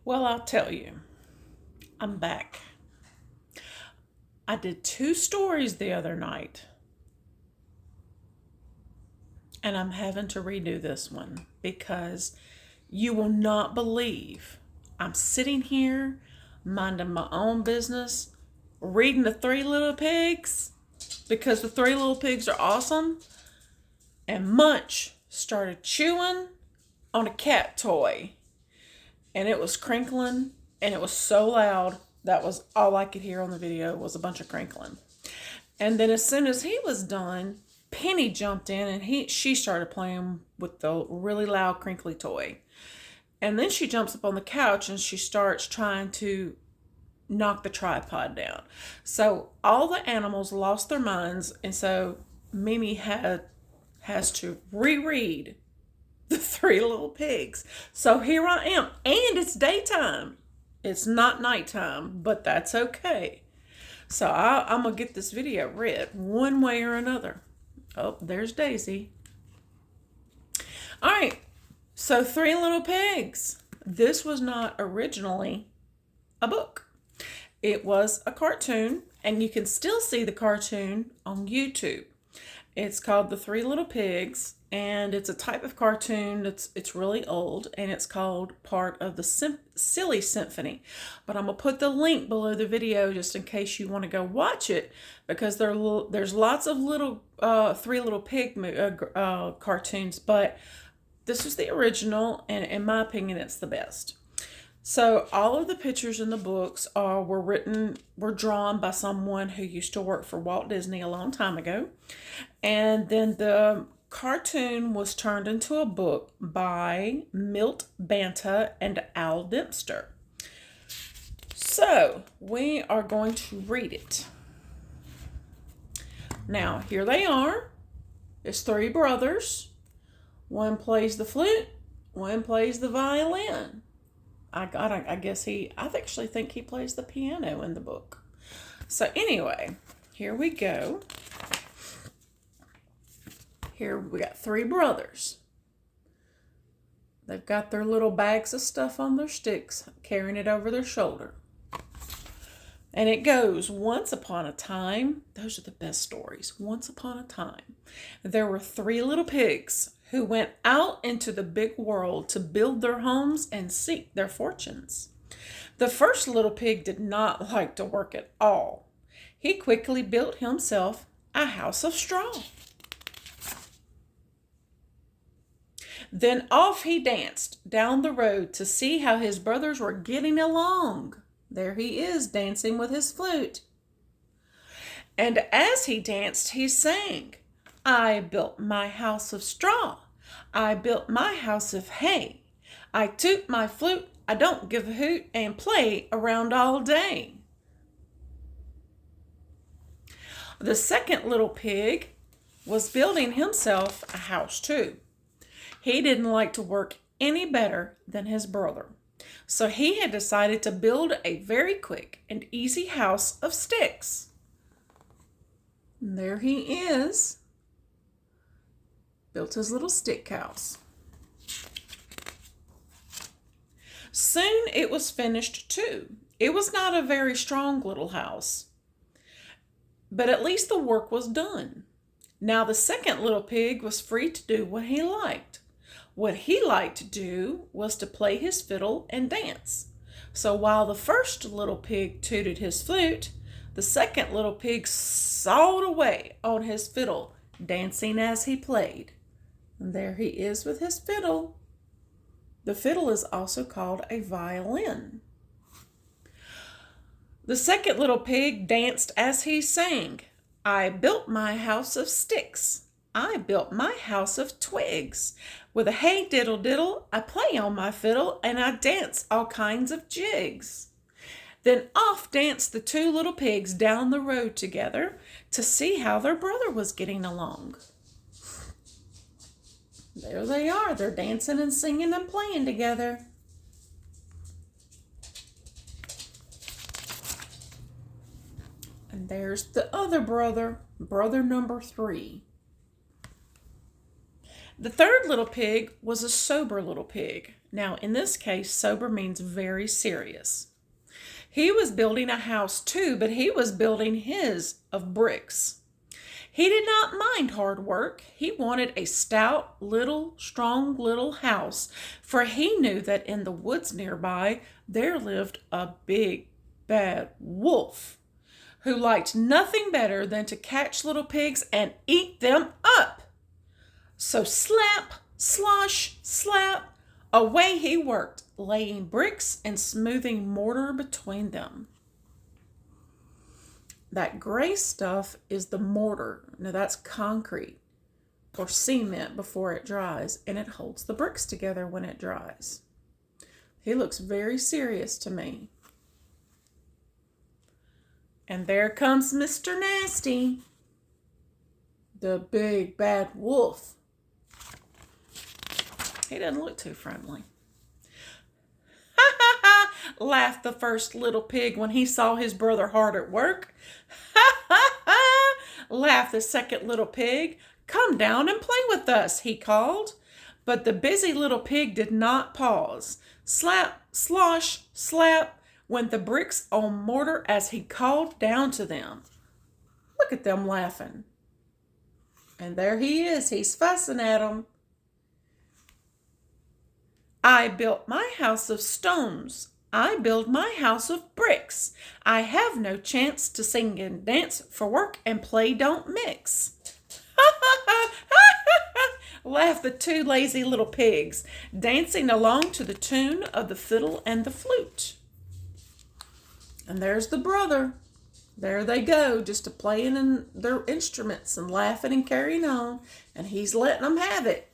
Well, I'll tell you, I'm back. I did two stories the other night, and I'm having to redo this one because you will not believe I'm sitting here minding my own business, reading the Three Little Pigs because the Three Little Pigs are awesome, and Munch started chewing on a cat toy, and it was crinkling, and it was so loud. That was all I could hear on the video was a bunch of crinkling. And then as soon as he was done, Penny jumped in and she started playing with the really loud crinkly toy. And then she jumps up on the couch and she starts trying to knock the tripod down. So all the animals lost their minds, and so Mimi has to reread the Three Little Pigs. So here I am, and it's daytime. It's not nighttime, but that's okay. So I'm going to get this video read one way or another. Oh, there's Daisy. All right, so Three Little Pigs. This was not originally a book. It was a cartoon, and you can still see the cartoon on YouTube. It's called The Three Little Pigs, and it's a type of cartoon it's really old, and it's called part of the Silly Symphony. But I'm going to put the link below the video just in case you want to go watch it, because there's lots of little Three Little Pig cartoons, but this was the original, and in my opinion, it's the best. So all of the pictures in the books were drawn by someone who used to work for Walt Disney a long time ago. And then the cartoon was turned into a book by Milt, Banta, and Dempster. So we are going to read it. Now, here they are. It's three brothers. One plays the flute, one plays the violin. I actually think he plays the piano in the book. So anyway, here we go. Here we got three brothers. They've got their little bags of stuff on their sticks, carrying it over their shoulder. And it goes, once upon a time, those are the best stories. Once upon a time, there were three little pigs who went out into the big world to build their homes and seek their fortunes. The first little pig did not like to work at all. He quickly built himself a house of straw. Then off he danced down the road to see how his brothers were getting along. There he is, dancing with his flute. And as he danced, he sang, "I built my house of straw. I built my house of hay. I toot my flute, I don't give a hoot, and play around all day." The second little pig was building himself a house too. He didn't like to work any better than his brother. So he had decided to build a very quick and easy house of sticks. And there he is. Built his little stick house. Soon it was finished too. It was not a very strong little house, but at least the work was done. Now the second little pig was free to do what he liked. What he liked to do was to play his fiddle and dance. So while the first little pig tooted his flute, the second little pig sawed away on his fiddle, dancing as he played. And there he is with his fiddle. The fiddle is also called a violin. The second little pig danced as he sang, "I built my house of sticks. I built my house of twigs. With a hey diddle diddle, I play on my fiddle and I dance all kinds of jigs." Then off danced the two little pigs down the road together to see how their brother was getting along. There they are. They're dancing and singing and playing together. And there's the other brother, brother number 3. The third little pig was a sober little pig Now, in this case, sober means very serious. He was building a house too, but he was building his of bricks. He did not mind hard work. He wanted a stout, strong little house, for he knew that in the woods nearby there lived a big, bad wolf who liked nothing better than to catch little pigs and eat them up. So slap, slosh, slap, away he worked, laying bricks and smoothing mortar between them. That gray stuff is the mortar. Now that's concrete or cement before it dries, and it holds the bricks together when it dries. He looks very serious to me. And there comes Mr. Nasty, the big bad wolf. He doesn't look too friendly. Ha ha ha, laughed the first little pig when he saw his brother hard at work. Ha ha ha, laughed the second little pig. Come down and play with us, he called. But the busy little pig did not pause. Slap, slosh, slap went the bricks on mortar as he called down to them. Look at them laughing. And there he is, he's fussing at them. I built my house of stones. I build my house of bricks. I have no chance to sing and dance, for work and play don't mix. Laughed the two lazy little pigs, dancing along to the tune of the fiddle and the flute. And there's the brother. There they go, just a-playing in their instruments and laughing and carrying on, and he's letting them have it.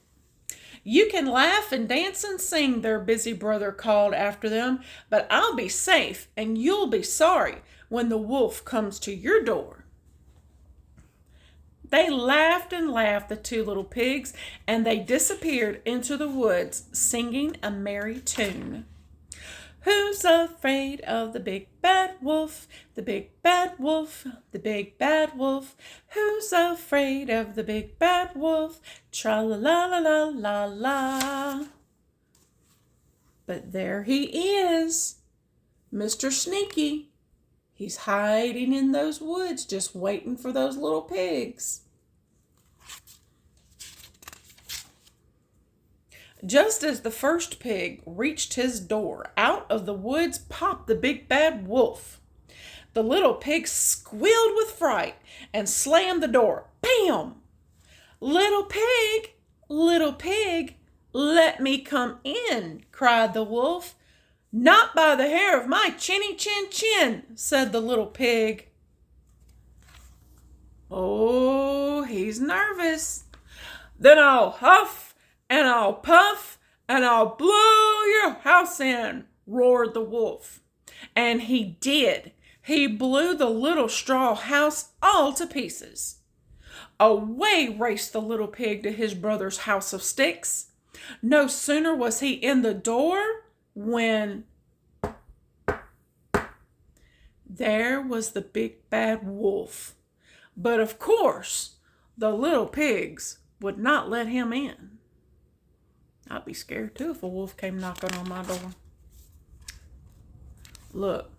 You can laugh and dance and sing, their busy brother called after them, but I'll be safe and you'll be sorry when the wolf comes to your door. They laughed and laughed, the two little pigs, and they disappeared into the woods, singing a merry tune. Who's afraid of the big bad wolf? The big bad wolf, the big bad wolf. Who's afraid of the big bad wolf? Tra-la-la-la-la-la-la. But there he is, Mr. Sneaky. He's hiding in those woods, just waiting for those little pigs. Just as the first pig reached his door, out of the woods popped the big bad wolf. The little pig squealed with fright and slammed the door. Bam! Little pig, let me come in, cried the wolf. Not by the hair of my chinny chin chin, said the little pig. Oh, he's nervous. Then I'll huff and I'll puff, and I'll blow your house in, roared the wolf. And he did. He blew the little straw house all to pieces. Away raced the little pig to his brother's house of sticks. No sooner was he in the door when there was the big bad wolf. But of course, the little pigs would not let him in. I'd be scared too if a wolf came knocking on my door. Look.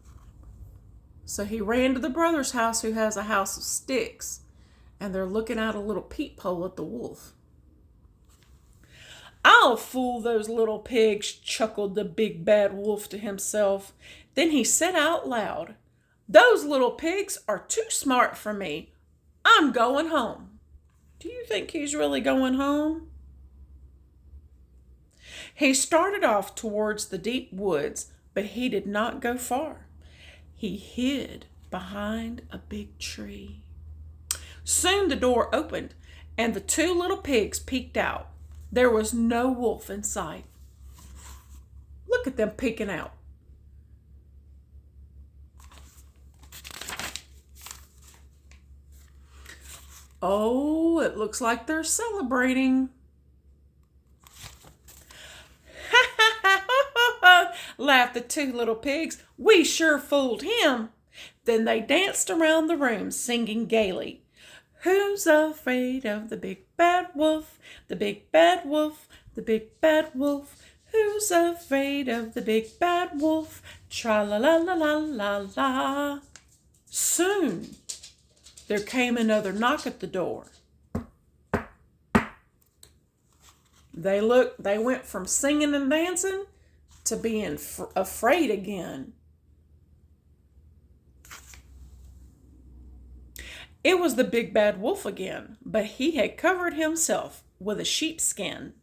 So he ran to the brother's house, who has a house of sticks, and they're looking out a little peephole at the wolf. I'll fool those little pigs, chuckled the big bad wolf to himself. Then he said out loud, those little pigs are too smart for me. I'm going home. Do you think he's really going home? He started off towards the deep woods, but he did not go far. He hid behind a big tree. Soon the door opened, and the two little pigs peeked out. There was no wolf in sight. Look at them peeking out. Oh, it looks like they're celebrating. Laughed the two little pigs. We sure fooled him. Then they danced around the room, singing gaily. Who's afraid of the big bad wolf? The big bad wolf, the big bad wolf. Who's afraid of the big bad wolf? Tra-la-la-la-la-la-la. Soon there came another knock at the door. They went from singing and dancing to being afraid again. It was the big bad wolf again, but he had covered himself with a sheepskin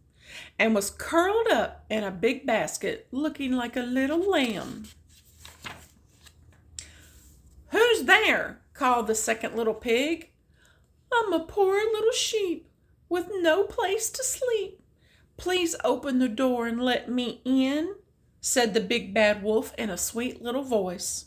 and was curled up in a big basket looking like a little lamb. "Who's there?" called the second little pig. "I'm a poor little sheep with no place to sleep. Please open the door and let me in," said the big bad wolf in a sweet little voice.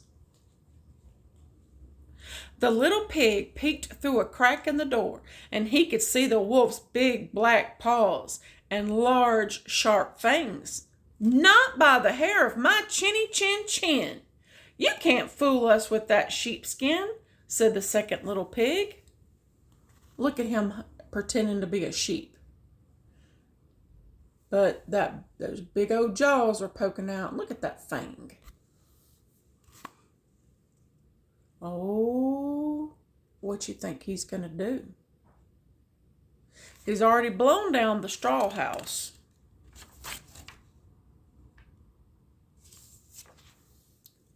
The little pig peeked through a crack in the door, and he could see the wolf's big black paws and large sharp fangs. "Not by the hair of my chinny chin chin. You can't fool us with that sheepskin," said the second little pig. Look at him pretending to be a sheep. But those big old jaws are poking out. Look at that fang. Oh, what you think he's going to do? He's already blown down the straw house.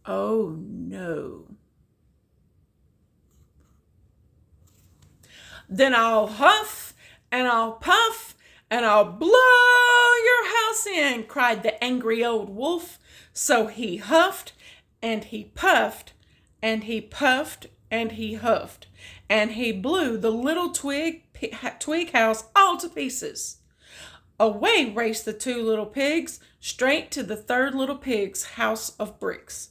Oh, no. "Then I'll huff and I'll puff and I'll blow your house in," cried the angry old wolf. So he huffed and he puffed and he puffed and he huffed, and he blew the little twig house all to pieces. Away raced the two little pigs, straight to the third little pig's house of bricks.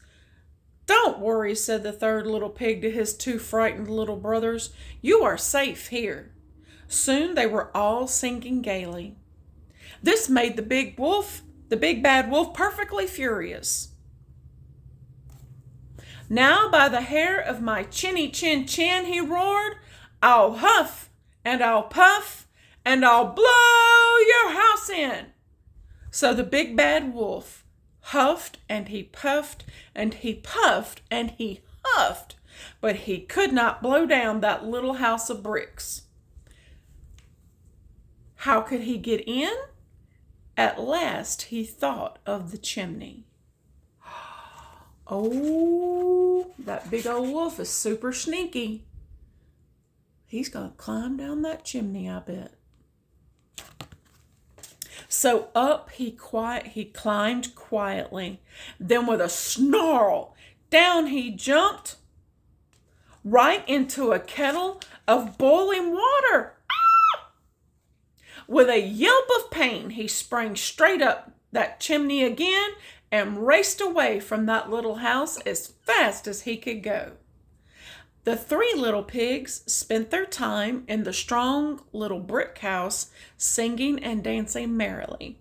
"Don't worry," said the third little pig to his two frightened little brothers. "You are safe here." Soon they were all singing gaily. This made the big bad wolf, perfectly furious. "Now by the hair of my chinny chin chin," he roared, "I'll huff and I'll puff and I'll blow your house in." So the big bad wolf huffed and he puffed and he puffed and he huffed, but he could not blow down that little house of bricks. How could he get in? At last he thought of the chimney. Oh, that big old wolf is super sneaky. He's going to climb down that chimney, I bet. So up he climbed quietly. Then with a snarl, down he jumped right into a kettle of boiling water. Ah! With a yelp of pain, he sprang straight up that chimney again and raced away from that little house as fast as he could go. The three little pigs spent their time in the strong little brick house singing and dancing merrily,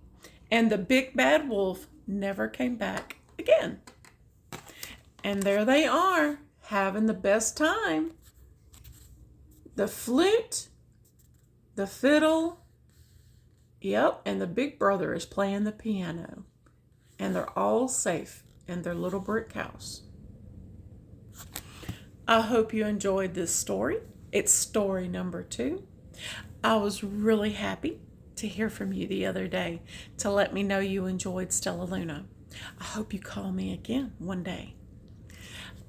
and the big bad wolf never came back again. And there they are, having the best time. The flute, the fiddle, yep, and the big brother is playing the piano. And they're all safe in their little brick house. I hope you enjoyed this story. It's story number 2. I was really happy to hear from you the other day to let me know you enjoyed Stella Luna. I hope you call me again one day.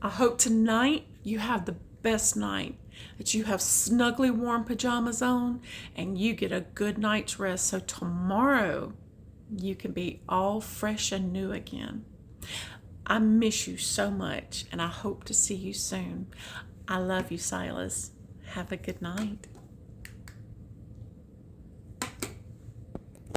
I hope tonight you have the best night, that you have snugly warm pajamas on and you get a good night's rest so tomorrow you can be all fresh and new again. I miss you so much, and I hope to see you soon. I love you, Silas. Have a good night.